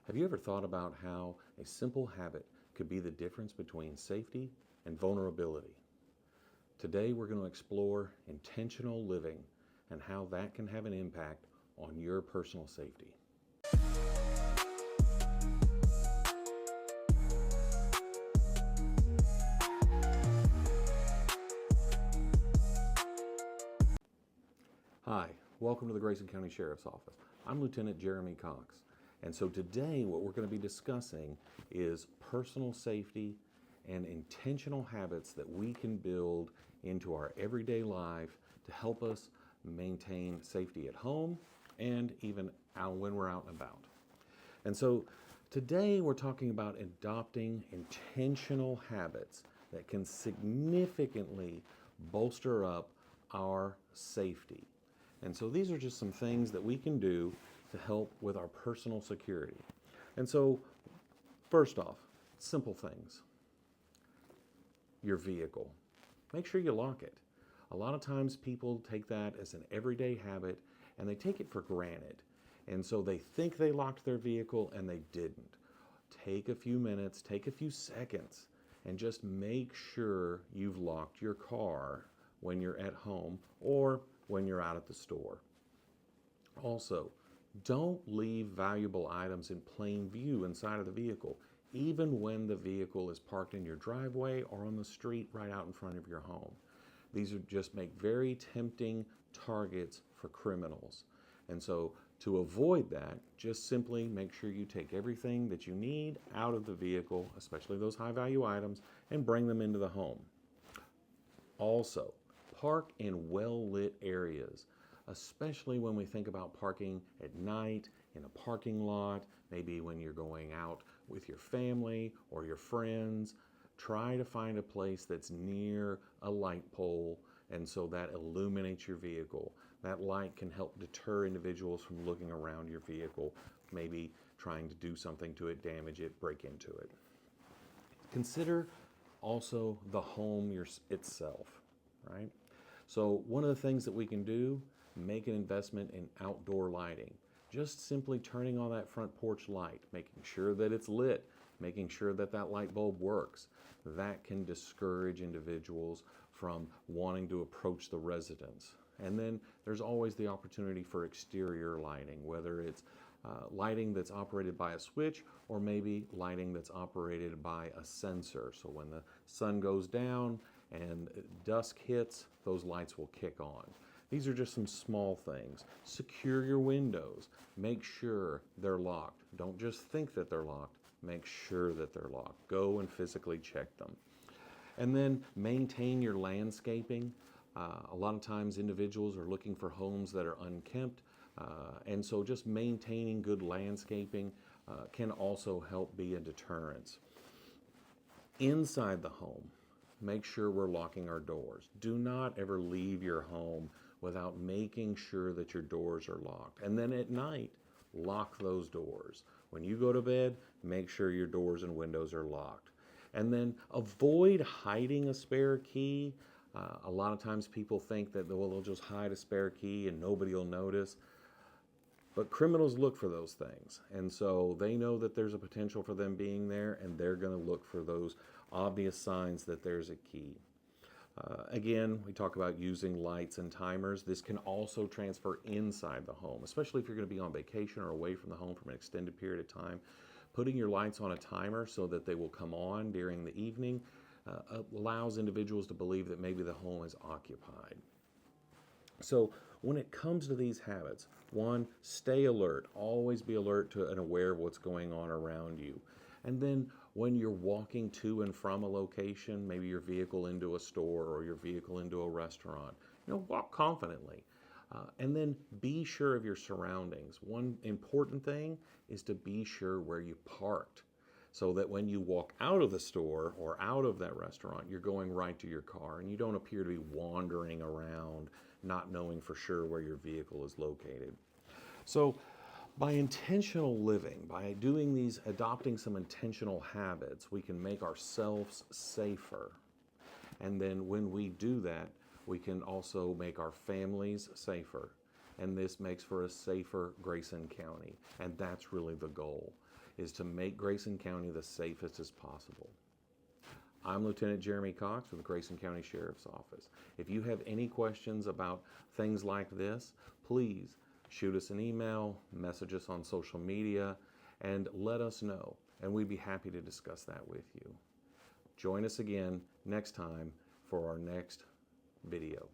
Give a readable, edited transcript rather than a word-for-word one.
Have you ever thought about how a simple habit could be the difference between safety and vulnerability? Today we're going to explore intentional living and how that can have an impact on your personal safety. Hi, welcome to the Grayson County Sheriff's Office. I'm Lieutenant Jeremy Cox. And so today what we're going to be discussing is personal safety and intentional habits that we can build into our everyday life to help us maintain safety at home and even when we're out and about. And so today we're talking about adopting intentional habits that can significantly bolster up our safety. And so these are just some things that we can do to help with our personal security. And so first off, simple things. Your vehicle. Make sure you lock it. A lot of times people take that as an everyday habit and they take it for granted. And so they think they locked their vehicle and they didn't. Take a few minutes, take a few seconds, and just make sure you've locked your car when you're at home or when you're out at the store. Also, don't leave valuable items in plain view inside of the vehicle, even when the vehicle is parked in your driveway or on the street right out in front of your home. These are just make very tempting targets for criminals. And so to avoid that, just simply make sure you take everything that you need out of the vehicle, especially those high value items, and bring them into the home. Also, park in well-lit areas, especially when we think about parking at night in a parking lot, maybe when you're going out with your family or your friends. Try to find a place that's near a light pole, and so that illuminates your vehicle. That light can help deter individuals from looking around your vehicle, maybe trying to do something to it, damage it, break into it. Consider also the home itself, right? So one of the things that we can do, make an investment in outdoor lighting. Just simply turning on that front porch light, making sure that it's lit, making sure that that light bulb works. That can discourage individuals from wanting to approach the residence. And then there's always the opportunity for exterior lighting, whether it's lighting that's operated by a switch or maybe lighting that's operated by a sensor. So when the sun goes down and dusk hits, those lights will kick on. These are just some small things. Secure your windows. Make sure they're locked. Don't just think that they're locked. Make sure that they're locked. Go and physically check them. And then maintain your landscaping. A lot of times individuals are looking for homes that are unkempt. And so just maintaining good landscaping can also help be a deterrence. Inside the home, make sure we're locking our doors. Do not ever leave your home without making sure that your doors are locked. And then at night, lock those doors. When you go to bed, make sure your doors and windows are locked. And then avoid hiding a spare key. A lot of times people think that they'll just hide a spare key and nobody will notice. But criminals look for those things. And so they know that there's a potential for them being there, and they're going to look for those obvious signs that there's a key. Again, we talk about using lights and timers. This can also transfer inside the home, especially if you're going to be on vacation or away from the home for an extended period of time. Putting your lights on a timer so that they will come on during the evening allows individuals to believe that maybe the home is occupied. So when it comes to these habits, one, stay alert. Always be alert to and aware of what's going on around you. And then when you're walking to and from a location, maybe your vehicle into a store or your vehicle into a restaurant, walk confidently. And then be sure of your surroundings. One important thing is to be sure where you parked, so that when you walk out of the store or out of that restaurant, you're going right to your car and you don't appear to be wandering around, not knowing for sure where your vehicle is located. So by intentional living, by adopting some intentional habits, we can make ourselves safer. And then when we do that, we can also make our families safer. and this makes for a safer Grayson County. And that's really the goal, is to make Grayson County the safest as possible. I'm Lieutenant Jeremy Cox with the Grayson County Sheriff's Office. If you have any questions about things like this, please shoot us an email, message us on social media, and let us know, and we'd be happy to discuss that with you. Join us again next time for our next video.